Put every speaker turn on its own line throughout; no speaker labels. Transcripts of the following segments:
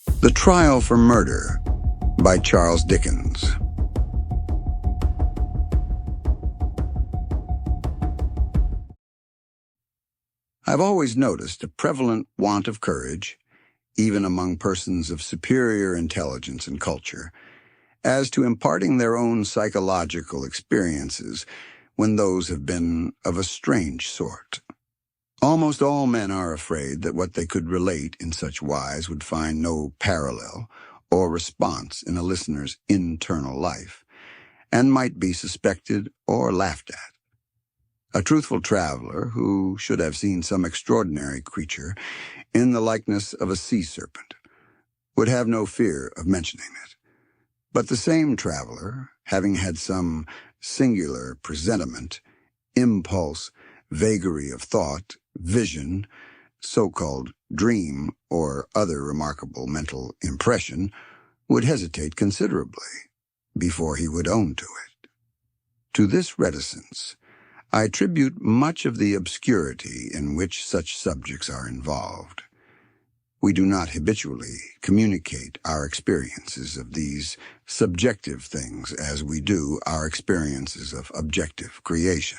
The Trial for Murder by Charles Dickens. I've always noticed a prevalent want of courage, even among persons of superior intelligence and culture, as to imparting their own psychological experiences when those have been of a strange sort. Almost all men are afraid that what they could relate in such wise would find no parallel or response in a listener's internal life, and might be suspected or laughed at. A truthful traveler, who should have seen some extraordinary creature in the likeness of a sea serpent, would have no fear of mentioning it. But the same traveler, having had some singular presentiment, impulse, vagary of thought, vision, so-called dream, or other remarkable mental impression, would hesitate considerably before he would own to it. To this reticence, I attribute much of the obscurity in which such subjects are involved. We do not habitually communicate our experiences of these subjective things as we do our experiences of objective creation.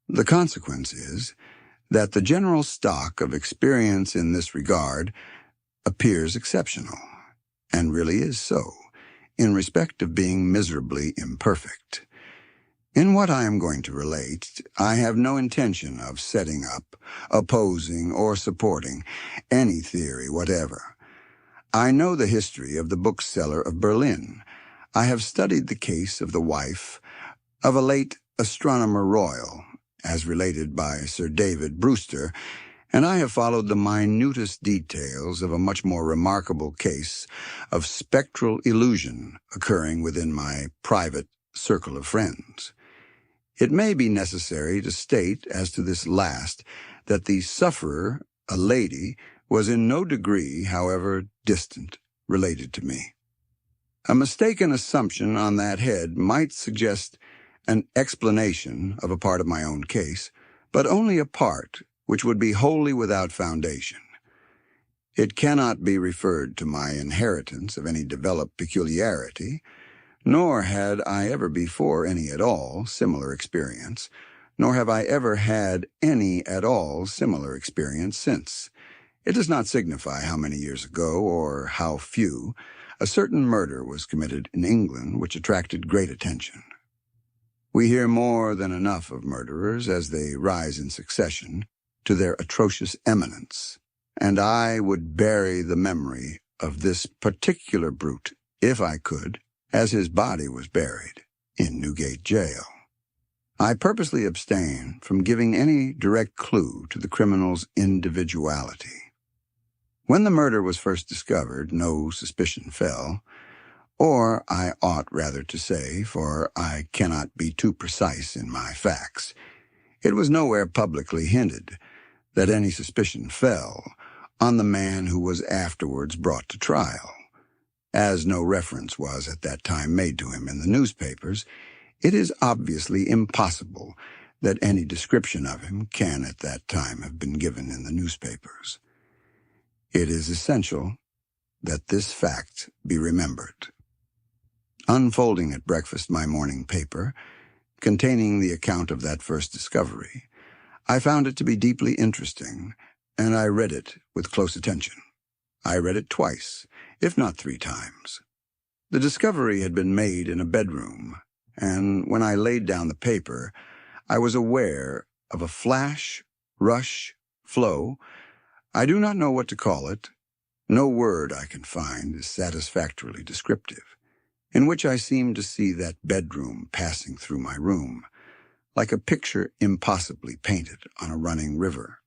The consequence is that the general stock of experience in this regard appears exceptional, and really is so, in respect of being miserably imperfect. In what I am going to relate, I have no intention of setting up, opposing, or supporting any theory whatever. I know the history of the bookseller of Berlin. I have studied the case of the wife of a late astronomer royal, as related by Sir David Brewster, and I have followed the minutest details of a much more remarkable case of spectral illusion occurring within my private circle of friends. It may be necessary to state as to this last that the sufferer, a lady, was in no degree, however distant, related to me. A mistaken assumption on that head might suggest an explanation of a part of my own case, but only a part which would be wholly without foundation. It cannot be referred to my inheritance of any developed peculiarity, nor had I ever before any at all similar experience, nor have I ever had any at all similar experience since. It does not signify how many years ago, or how few, a certain murder was committed in England which attracted great attention. We hear more than enough of murderers as they rise in succession to their atrocious eminence, and I would bury the memory of this particular brute, if I could, as his body was buried in Newgate Jail. I purposely abstain from giving any direct clue to the criminal's individuality. When the murder was first discovered, no suspicion fell, or I ought rather to say, for I cannot be too precise in my facts, it was nowhere publicly hinted that any suspicion fell on the man who was afterwards brought to trial. As no reference was at that time made to him in the newspapers, it is obviously impossible that any description of him can at that time have been given in the newspapers. It is essential that this fact be remembered. Unfolding at breakfast my morning paper, containing the account of that first discovery, I found it to be deeply interesting, and I read it with close attention. I read it twice, if not 3 times. The discovery had been made in a bedroom, and when I laid down the paper, I was aware of a flash, rush, flow. I do not know what to call it. No word I can find is satisfactorily descriptive, in which I seemed to see that bedroom passing through my room, like a picture impossibly painted on a running river.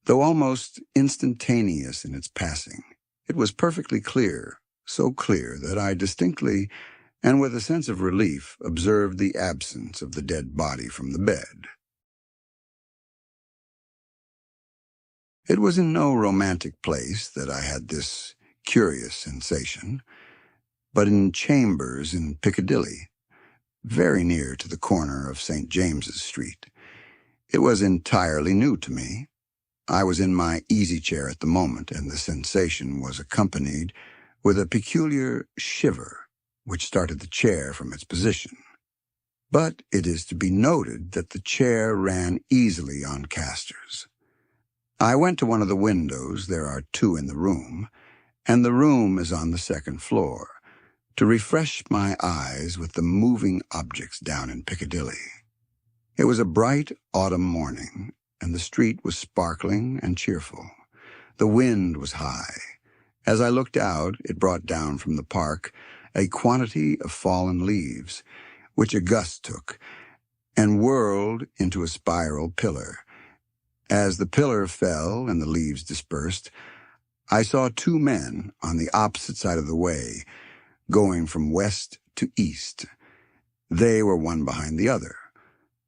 Though almost instantaneous in its passing, it was perfectly clear, so clear that I distinctly, and with a sense of relief, observed the absence of the dead body from the bed. It was in no romantic place that I had this curious sensation, but in chambers in Piccadilly, very near to the corner of St. James's Street. It was entirely new to me. I was in my easy chair at the moment, and the sensation was accompanied with a peculiar shiver, which started the chair from its position. But it is to be noted that the chair ran easily on casters. I went to one of the windows, there are two in the room, and the room is on the second floor, to refresh my eyes with the moving objects down in Piccadilly. It was a bright autumn morning, and the street was sparkling and cheerful. The wind was high. As I looked out, it brought down from the park a quantity of fallen leaves, which a gust took, and whirled into a spiral pillar. As the pillar fell and the leaves dispersed, I saw two men on the opposite side of the way, going from west to east. They were one behind the other.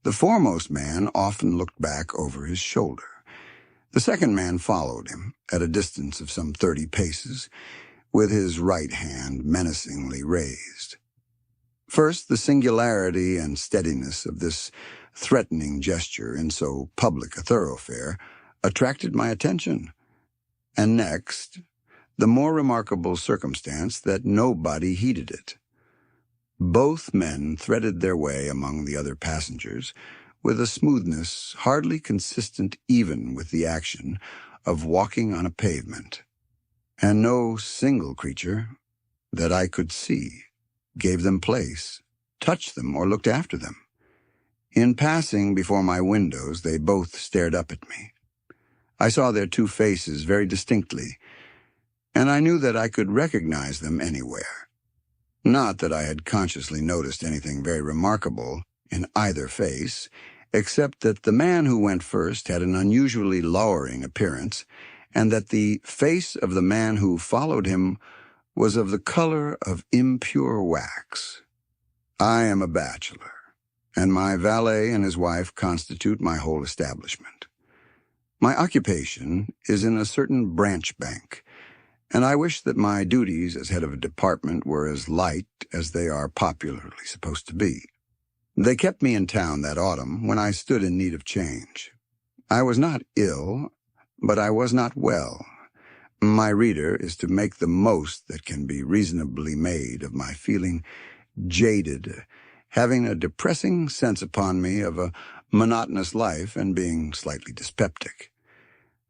The foremost man often looked back over his shoulder. The second man followed him, at a distance of some 30 paces, with his right hand menacingly raised. First, the singularity and steadiness of this threatening gesture in so public a thoroughfare attracted my attention. And next, the more remarkable circumstance that nobody heeded it. Both men threaded their way among the other passengers with a smoothness hardly consistent even with the action of walking on a pavement, and no single creature that I could see gave them place, touched them, or looked after them. In passing before my windows, they both stared up at me. I saw their two faces very distinctly, and I knew that I could recognize them anywhere. Not that I had consciously noticed anything very remarkable in either face, except that the man who went first had an unusually lowering appearance, and that the face of the man who followed him was of the color of impure wax. I am a bachelor, and my valet and his wife constitute my whole establishment. My occupation is in a certain branch bank, and I wish that my duties as head of a department were as light as they are popularly supposed to be. They kept me in town that autumn when I stood in need of change. I was not ill, but I was not well. My reader is to make the most that can be reasonably made of my feeling jaded, having a depressing sense upon me of a monotonous life and being slightly dyspeptic.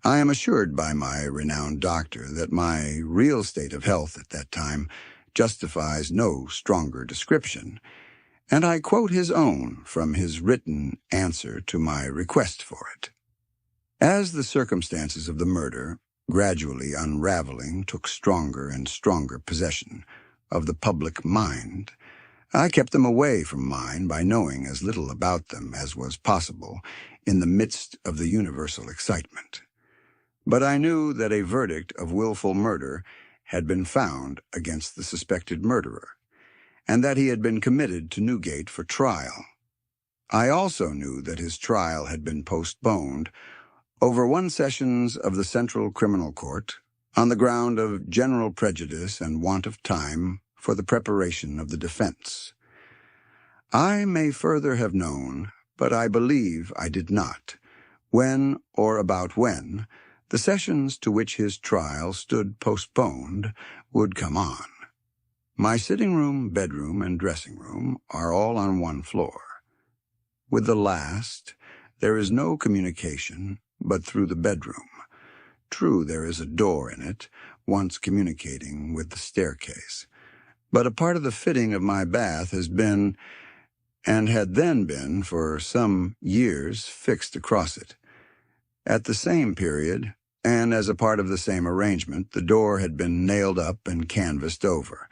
I am assured by my renowned doctor that my real state of health at that time justifies no stronger description, and I quote his own from his written answer to my request for it. As the circumstances of the murder, gradually unraveling, took stronger and stronger possession of the public mind, I kept them away from mine by knowing as little about them as was possible in the midst of the universal excitement. But I knew that a verdict of willful murder had been found against the suspected murderer, and that he had been committed to Newgate for trial. I also knew that his trial had been postponed over 1 sessions of the Central Criminal Court on the ground of general prejudice and want of time for the preparation of the defense. I may further have known, but I believe I did not, when or about when the sessions to which his trial stood postponed would come on. My sitting room, bedroom, and dressing room are all on one floor. With the last, there is no communication but through the bedroom. True, there is a door in it, once communicating with the staircase, but a part of the fitting of my bath has been, and had then been for some years, fixed across it. At the same period, and as a part of the same arrangement, the door had been nailed up and canvassed over.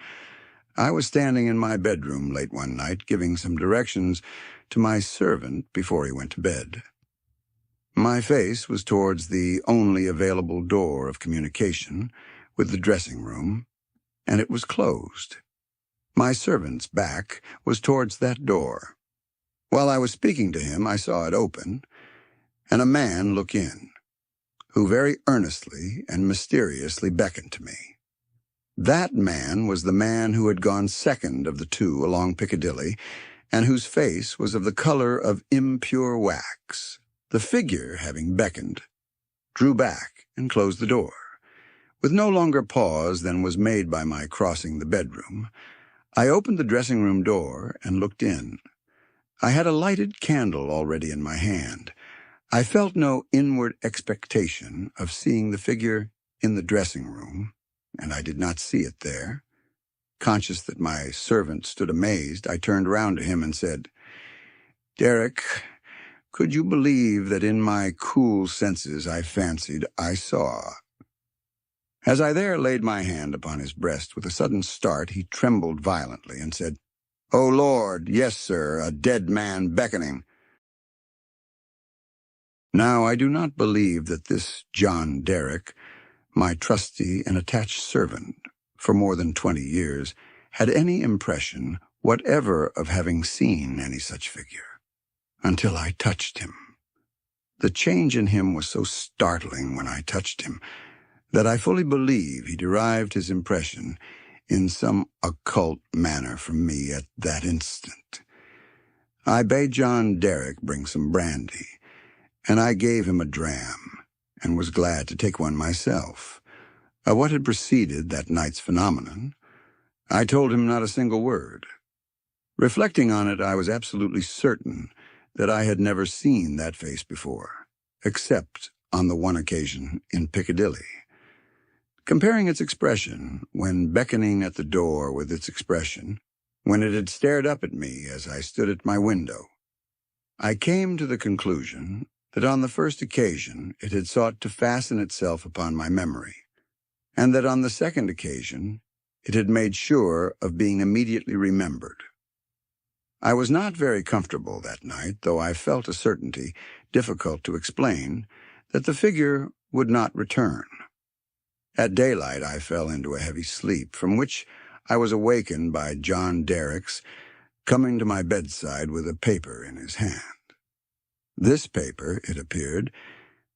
I was standing in my bedroom late one night, giving some directions to my servant before he went to bed. My face was towards the only available door of communication with the dressing room, and it was closed. My servant's back was towards that door. While I was speaking to him, I saw it open, and a man look in, who very earnestly and mysteriously beckoned to me. That man was the man who had gone second of the two along Piccadilly, and whose face was of the color of impure wax. The figure, having beckoned, drew back, and closed the door. With no longer pause than was made by my crossing the bedroom, I opened the dressing-room door and looked in. I had a lighted candle already in my hand. I felt no inward expectation of seeing the figure in the dressing-room, and I did not see it there. Conscious that my servant stood amazed, I turned round to him and said, "Derek, could you believe that in my cool senses I fancied I saw?" As I there laid my hand upon his breast, with a sudden start he trembled violently and said, "O Lord, yes, sir, a dead man beckoning." Now I do not believe that this John Derek, my trusty and attached servant for more than 20 years, had any impression whatever of having seen any such figure, until I touched him. The change in him was so startling when I touched him that I fully believe he derived his impression in some occult manner from me at that instant. I bade John Derek bring some brandy, and I gave him a dram, and was glad to take one myself. Of what had preceded that night's phenomenon, I told him not a single word. Reflecting on it, I was absolutely certain that I had never seen that face before, except on the one occasion in Piccadilly. Comparing its expression when beckoning at the door with its expression when it had stared up at me as I stood at my window, I came to the conclusion that on the first occasion it had sought to fasten itself upon my memory, and that on the second occasion it had made sure of being immediately remembered. I was not very comfortable that night, though I felt a certainty, difficult to explain, that the figure would not return. At daylight I fell into a heavy sleep, from which I was awakened by John Derek's coming to my bedside with a paper in his hand. This paper, it appeared,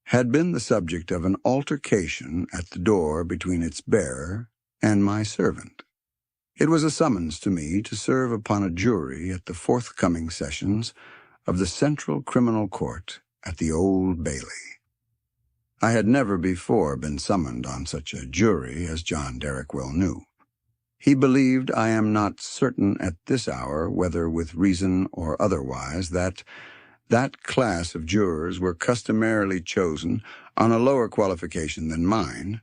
had been the subject of an altercation at the door between its bearer and my servant. It was a summons to me to serve upon a jury at the forthcoming sessions of the Central Criminal Court at the Old Bailey. I had never before been summoned on such a jury, as John Derek well knew. He believed, I am not certain at this hour, whether with reason or otherwise, that class of jurors were customarily chosen on a lower qualification than mine,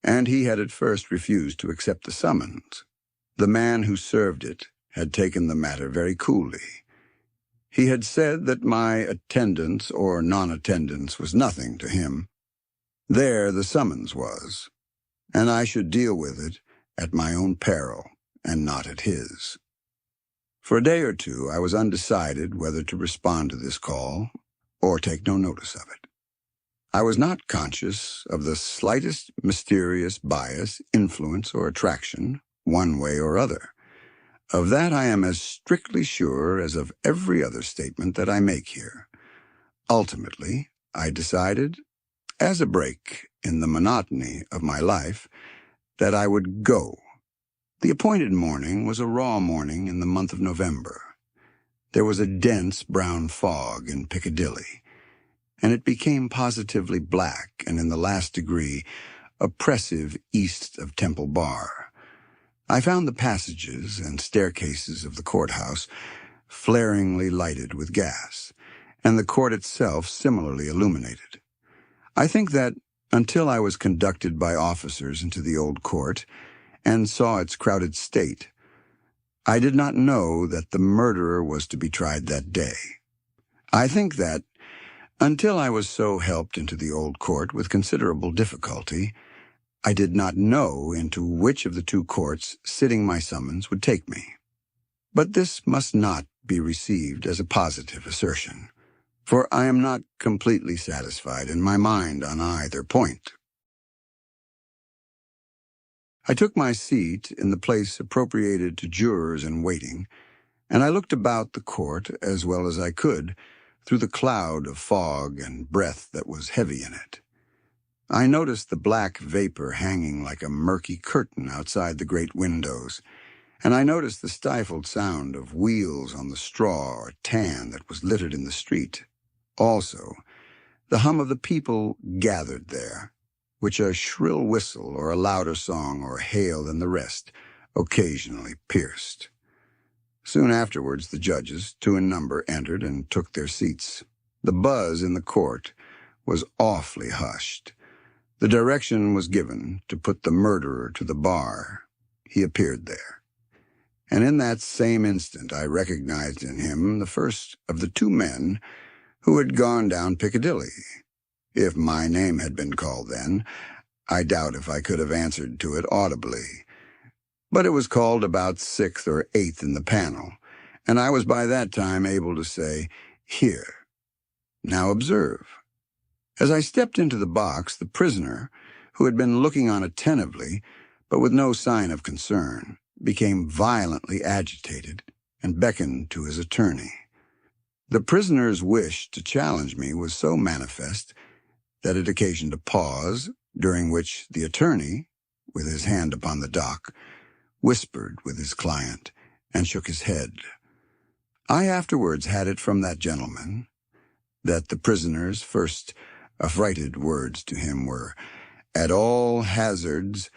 and he had at first refused to accept the summons. The man who served it had taken the matter very coolly. He had said that my attendance or non-attendance was nothing to him. There the summons was, and I should deal with it at my own peril and not at his. For a day or two I was undecided whether to respond to this call or take no notice of it. I was not conscious of the slightest mysterious bias, influence, or attraction, one way or other. Of that I am as strictly sure as of every other statement that I make here. Ultimately, I decided, as a break in the monotony of my life, that I would go. The appointed morning was a raw morning in the month of November. There was a dense brown fog in Piccadilly, and it became positively black and in the last degree oppressive east of Temple Bar. I found the passages and staircases of the courthouse flaringly lighted with gas, and the court itself similarly illuminated. I think that, until I was conducted by officers into the old court and saw its crowded state, I did not know that the murderer was to be tried that day. I think that, until I was so helped into the old court with considerable difficulty, I did not know into which of the two courts sitting my summons would take me. But this must not be received as a positive assertion, for I am not completely satisfied in my mind on either point. I took my seat in the place appropriated to jurors in waiting, and I looked about the court as well as I could through the cloud of fog and breath that was heavy in it. I noticed the black vapor hanging like a murky curtain outside the great windows, and I noticed the stifled sound of wheels on the straw or tan that was littered in the street. Also, the hum of the people gathered there, which a shrill whistle or a louder song or hail than the rest occasionally pierced. Soon afterwards the judges, 2 in number, entered and took their seats. The buzz in the court was awfully hushed. The direction was given to put the murderer to the bar. He appeared there, and in that same instant I recognized in him the first of the 2 men who had gone down Piccadilly. If my name had been called then, I doubt if I could have answered to it audibly. But it was called about 6th or 8th in the panel, and I was by that time able to say, "Here. Now observe." As I stepped into the box, the prisoner, who had been looking on attentively, but with no sign of concern, became violently agitated and beckoned to his attorney. The prisoner's wish to challenge me was so manifest that it occasioned a pause, during which the attorney, with his hand upon the dock, whispered with his client and shook his head. I afterwards had it from that gentleman that the prisoner's first affrighted words to him were, "At all hazards,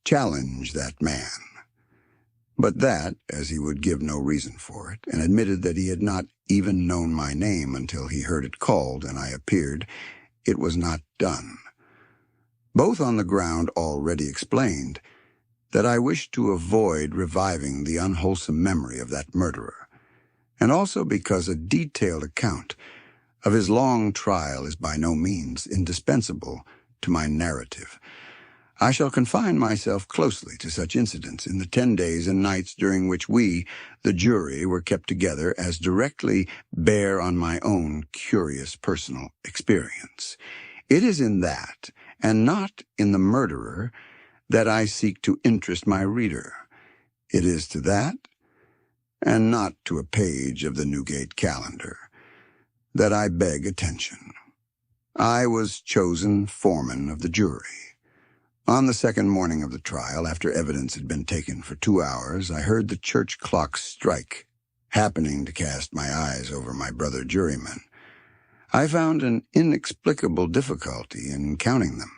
challenge that man." But that, as he would give no reason for it, and admitted that he had not even known my name until he heard it called and I appeared, it was not done. Both on the ground already explained, that I wished to avoid reviving the unwholesome memory of that murderer, and also because a detailed account of his long trial is by no means indispensable to my narrative. I shall confine myself closely to such incidents in the 10 days and nights during which we, the jury, were kept together, as directly bear on my own curious personal experience. It is in that, and not in the murderer, that I seek to interest my reader. It is to that, and not to a page of the Newgate calendar, that I beg attention. I was chosen foreman of the jury. On the second morning of the trial, after evidence had been taken for 2 hours, I heard the church clocks strike, happening to cast my eyes over my brother jurymen. I found an inexplicable difficulty in counting them.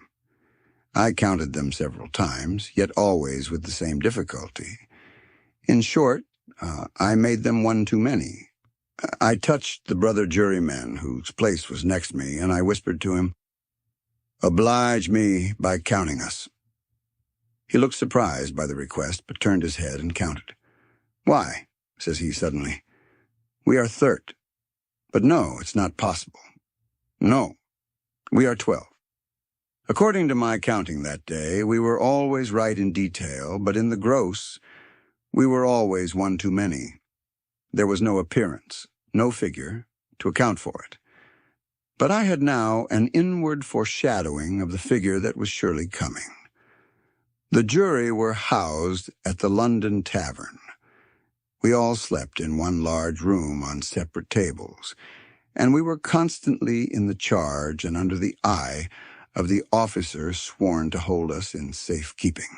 I counted them several times, yet always with the same difficulty. In short, I made them one too many. I touched the brother juryman whose place was next me, and I whispered to him, "Oblige me by counting us." He looked surprised by the request, but turned his head and counted. "Why," says he suddenly, "we are 30. But no, it's not possible. No, we are 12. According to my counting that day, we were always right in detail, but in the gross, we were always one too many. There was no appearance, no figure, to account for it. But I had now an inward foreshadowing of the figure that was surely coming. The jury were housed at the London Tavern. We all slept in one large room on separate tables, and we were constantly in the charge and under the eye of the officer sworn to hold us in safe keeping.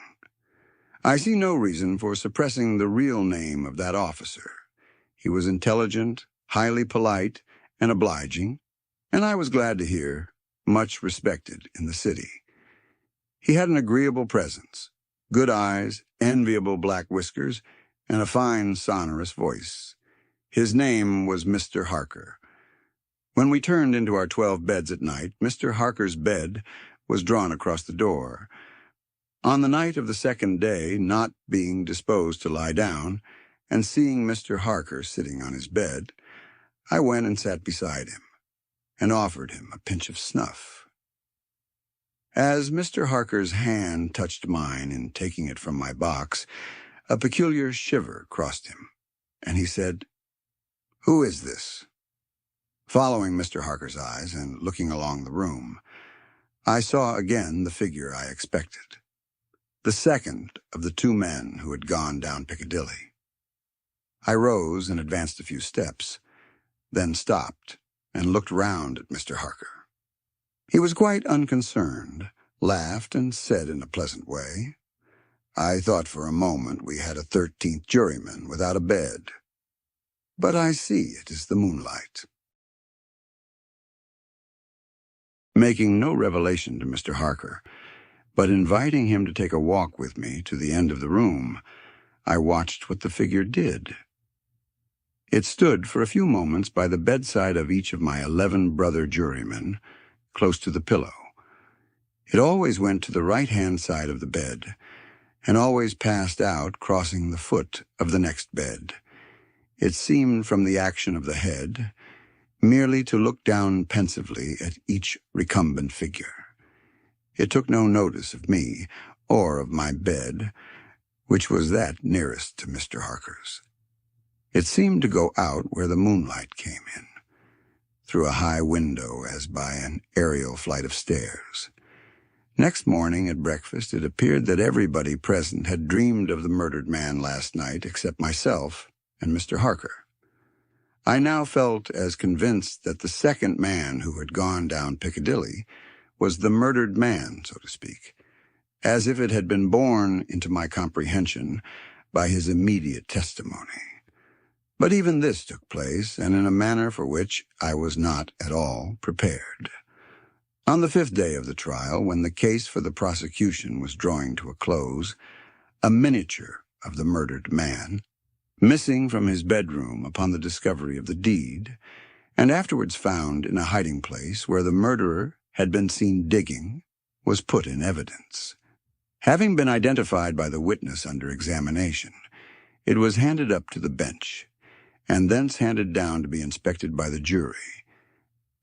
I see no reason for suppressing the real name of that officer. He was intelligent, highly polite, and obliging, and I was glad to hear, much respected in the city. He had an agreeable presence, good eyes, enviable black whiskers, and a fine sonorous voice. His name was Mr. Harker. When we turned into our 12 beds at night, Mr. Harker's bed was drawn across the door. On the night of the second day, not being disposed to lie down, and seeing Mr. Harker sitting on his bed, I went and sat beside him, and offered him a pinch of snuff. As Mr. Harker's hand touched mine in taking it from my box, a peculiar shiver crossed him, and he said, "Who is this?" Following Mr. Harker's eyes and looking along the room, I saw again the figure I expected, the second of the 2 men who had gone down Piccadilly. I rose and advanced a few steps, then stopped and looked round at Mr. Harker. He was quite unconcerned, laughed, and said in a pleasant way, "I thought for a moment we had a 13th juryman without a bed, but I see it is the moonlight." making no revelation to Mr. Harker, but inviting him to take a walk with me to the end of the room. I watched what the figure did. It stood for a few moments by the bedside of each of my 11 brother jurymen, close to the pillow. It always went to the right-hand side of the bed, and always passed out, crossing the foot of the next bed. It seemed, from the action of the head, merely to look down pensively at each recumbent figure. It took no notice of me, or of my bed, which was that nearest to Mr. Harker's. It seemed to go out where the moonlight came in, through a high window as by an aerial flight of stairs. Next morning at breakfast, it appeared that everybody present had dreamed of the murdered man last night except myself and Mr. Harker. I now felt as convinced that the second man who had gone down Piccadilly was the murdered man, so to speak, as if it had been borne into my comprehension by his immediate testimony. But even this took place, and in a manner for which I was not at all prepared. On the 5th day of the trial, when the case for the prosecution was drawing to a close, a miniature of the murdered man, missing from his bedroom upon the discovery of the deed, and afterwards found in a hiding place where the murderer had been seen digging, was put in evidence. Having been identified by the witness under examination, it was handed up to the bench, and thence handed down to be inspected by the jury.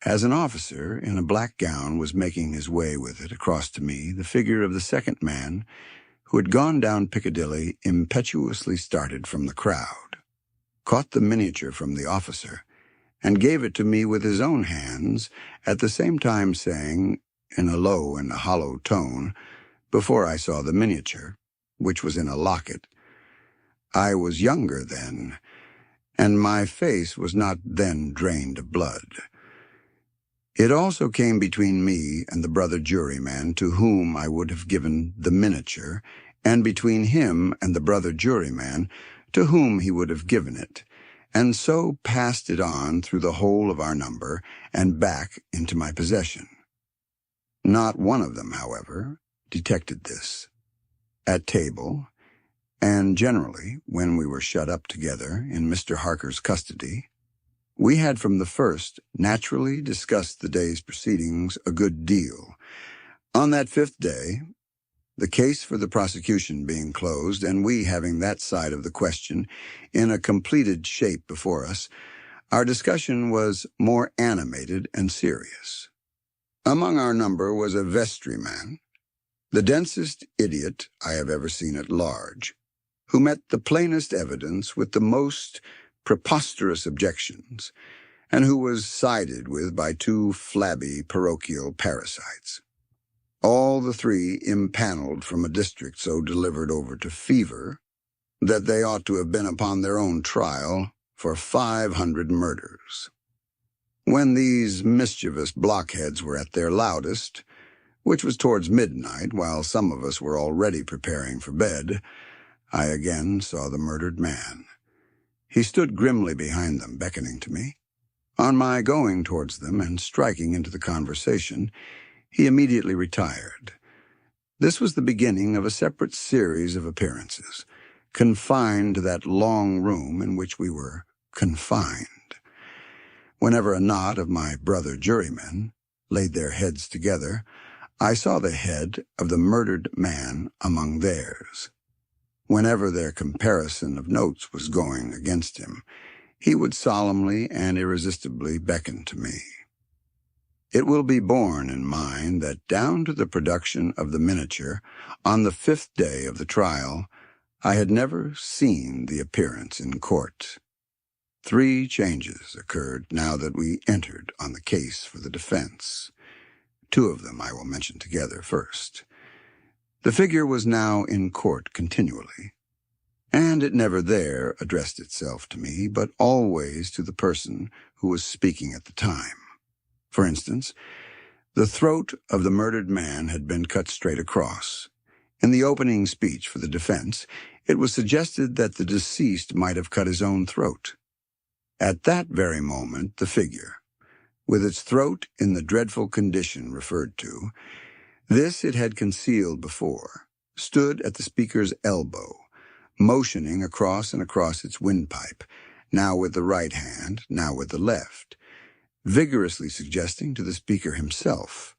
As an officer in a black gown was making his way with it across to me, the figure of the second man, who had gone down Piccadilly, impetuously started from the crowd, caught the miniature from the officer, and gave it to me with his own hands, at the same time saying, in a low and hollow tone, before I saw the miniature, which was in a locket, "I was younger then, and my face was not then drained of blood." It also came between me and the brother juryman to whom I would have given the miniature, and between him and the brother juryman to whom he would have given it, and so passed it on through the whole of our number and back into my possession. Not one of them, however, detected this. At table, and generally when we were shut up together in Mr. Harker's custody, we had from the first naturally discussed the day's proceedings a good deal. On that 5th day, the case for the prosecution being closed, and we having that side of the question in a completed shape before us, our discussion was more animated and serious. Among our number was a vestryman, the densest idiot I have ever seen at large, who met the plainest evidence with the most preposterous objections, and who was sided with by 2 flabby parochial parasites. All the 3 impaneled from a district so delivered over to fever that they ought to have been upon their own trial for 500 murders. When these mischievous blockheads were at their loudest, which was towards midnight, while some of us were already preparing for bed, I again saw the murdered man. He stood grimly behind them, beckoning to me. On my going towards them and striking into the conversation, he immediately retired. This was the beginning of a separate series of appearances, confined to that long room in which we were confined. Whenever a knot of my brother jurymen laid their heads together, I saw the head of the murdered man among theirs. Whenever their comparison of notes was going against him, he would solemnly and irresistibly beckon to me. It will be borne in mind that down to the production of the miniature, on the 5th day of the trial, I had never seen the appearance in court. 3 changes occurred now that we entered on the case for the defense. 2 of them I will mention together first. The figure was now in court continually, and it never there addressed itself to me, but always to the person who was speaking at the time. For instance, the throat of the murdered man had been cut straight across. In the opening speech for the defense, it was suggested that the deceased might have cut his own throat. At that very moment, the figure, with its throat in the dreadful condition referred to. This it had concealed before, stood at the speaker's elbow, motioning across and across its windpipe, now with the right hand, now with the left, vigorously suggesting to the speaker himself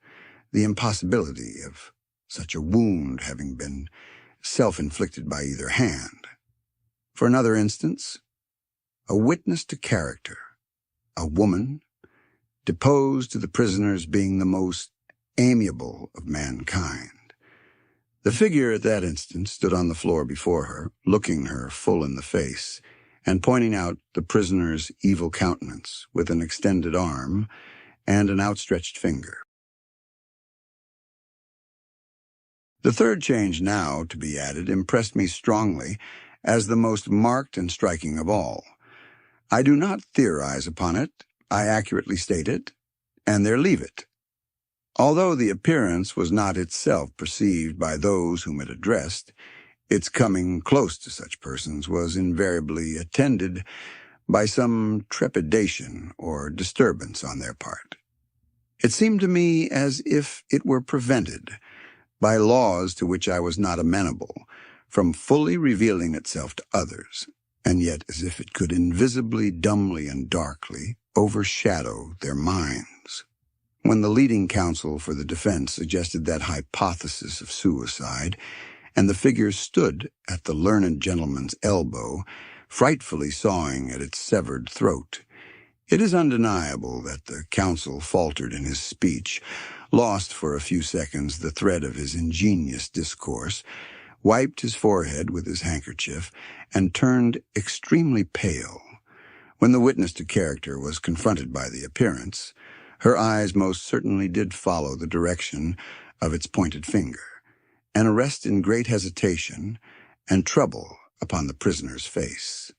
the impossibility of such a wound having been self-inflicted by either hand. For another instance, a witness to character, a woman, deposed to the prisoner's being the most amiable of mankind. The figure at that instant stood on the floor before her, looking her full in the face, and pointing out the prisoner's evil countenance with an extended arm and an outstretched finger. The third change now to be added impressed me strongly as the most marked and striking of all. I do not theorize upon it, I accurately state it, and there leave it. Although the appearance was not itself perceived by those whom it addressed, its coming close to such persons was invariably attended by some trepidation or disturbance on their part. It seemed to me as if it were prevented, by laws to which I was not amenable, from fully revealing itself to others, and yet as if it could invisibly, dumbly, and darkly overshadow their minds. When the leading counsel for the defense suggested that hypothesis of suicide, and the figure stood at the learned gentleman's elbow, frightfully sawing at its severed throat, it is undeniable that the counsel faltered in his speech, lost for a few seconds the thread of his ingenious discourse, wiped his forehead with his handkerchief, and turned extremely pale. When the witness to character was confronted by the appearance, her eyes most certainly did follow the direction of its pointed finger, and arrest in great hesitation and trouble upon the prisoner's face.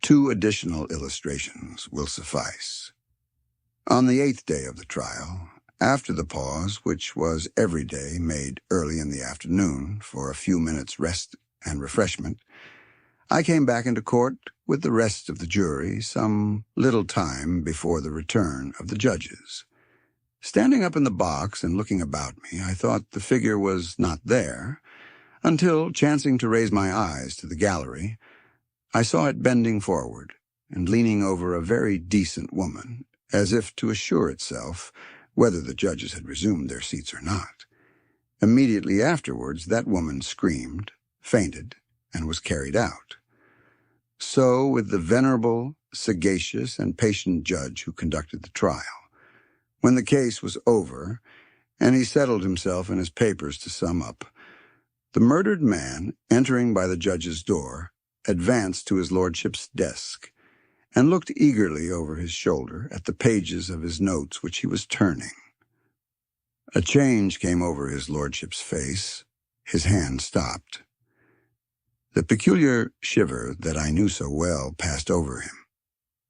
2 additional illustrations will suffice. On the 8th day of the trial, after the pause, which was every day made early in the afternoon for a few minutes' rest and refreshment, I came back into court with the rest of the jury some little time before the return of the judges. Standing up in the box and looking about me, I thought the figure was not there, until, chancing to raise my eyes to the gallery, I saw it bending forward and leaning over a very decent woman, as if to assure itself whether the judges had resumed their seats or not. Immediately afterwards, that woman screamed, fainted, and was carried out. So with the venerable, sagacious, and patient judge who conducted the trial. When the case was over, and he settled himself in his papers to sum up, the murdered man, entering by the judge's door, advanced to his lordship's desk, and looked eagerly over his shoulder at the pages of his notes which he was turning. A change came over his lordship's face. His hand stopped. The peculiar shiver that I knew so well passed over him.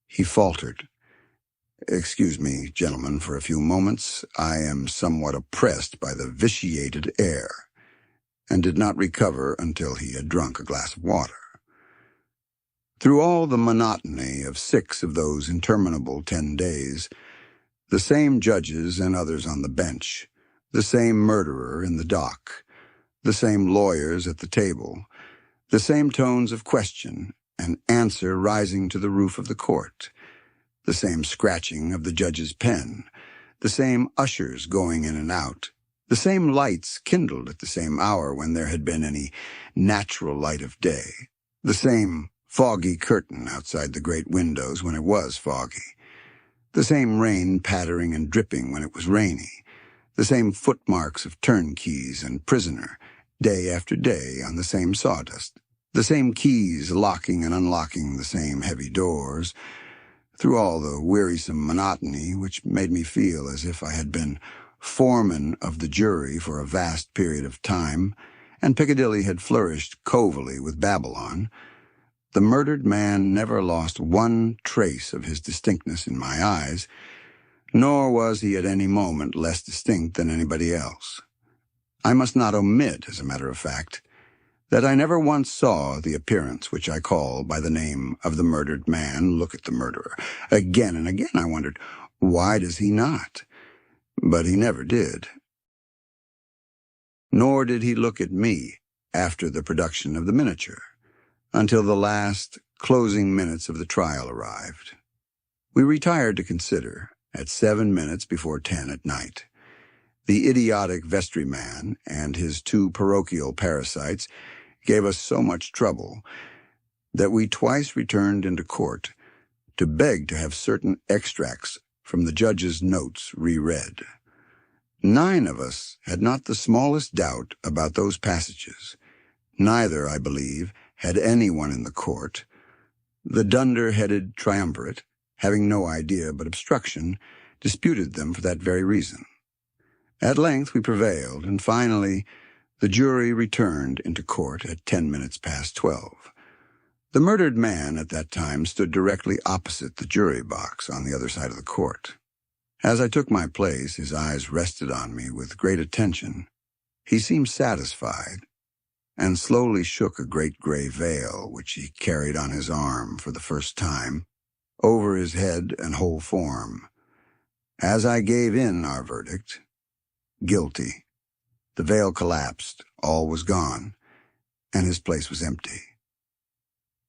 He faltered, "Excuse me, gentlemen, for a few moments. I am somewhat oppressed by the vitiated air," and did not recover until he had drunk a glass of water. Through all the monotony of 6 of those interminable 10 days, the same judges and others on the bench, the same murderer in the dock, the same lawyers at the table, the same tones of question and answer rising to the roof of the court, the same scratching of the judge's pen, the same ushers going in and out, the same lights kindled at the same hour when there had been any natural light of day, the same foggy curtain outside the great windows when it was foggy, the same rain pattering and dripping when it was rainy, the same footmarks of turnkeys and prisoner, day after day on the same sawdust, the same keys locking and unlocking the same heavy doors, through all the wearisome monotony which made me feel as if I had been foreman of the jury for a vast period of time, and Piccadilly had flourished covily with Babylon. The murdered man never lost one trace of his distinctness in my eyes, nor was he at any moment less distinct than anybody else. I must not omit, as a matter of fact, that I never once saw the appearance which I call by the name of the murdered man look at the murderer. Again and again I wondered, Why does he not? But he never did. Nor did he look at me after the production of the miniature, until the last closing minutes of the trial arrived. We retired to consider at 7 minutes before 10 at night. The idiotic vestryman and his 2 parochial parasites gave us so much trouble that we twice returned into court to beg to have certain extracts from the judge's notes reread. 9 of us had not the smallest doubt about those passages. Neither, I believe, had anyone in the court. The dunder-headed triumvirate, having no idea but obstruction, disputed them for that very reason. At length we prevailed, and finally the jury returned into court at 10 minutes past 12. The murdered man at that time stood directly opposite the jury box on the other side of the court. As I took my place, his eyes rested on me with great attention. He seemed satisfied, and slowly shook a great gray veil which he carried on his arm for the first time, over his head and whole form. As I gave in our verdict, guilty, the veil collapsed, all was gone, and his place was empty.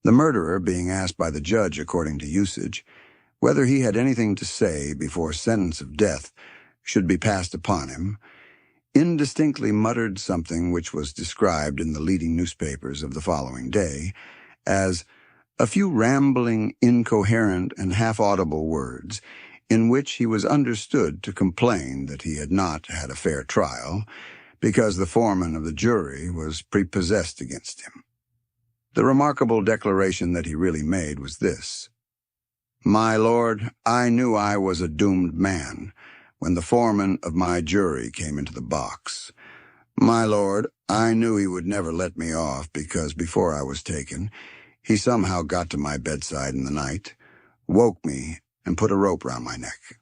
The murderer, being asked by the judge according to usage, whether he had anything to say before sentence of death should be passed upon him, indistinctly muttered something which was described in the leading newspapers of the following day as a few rambling, incoherent, and half-audible words in which he was understood to complain that he had not had a fair trial because the foreman of the jury was prepossessed against him. The remarkable declaration that he really made was this: "My lord, I knew I was a doomed man when the foreman of my jury came into the box. My lord, I knew he would never let me off because before I was taken, he somehow got to my bedside in the night, woke me, and put a rope round my neck.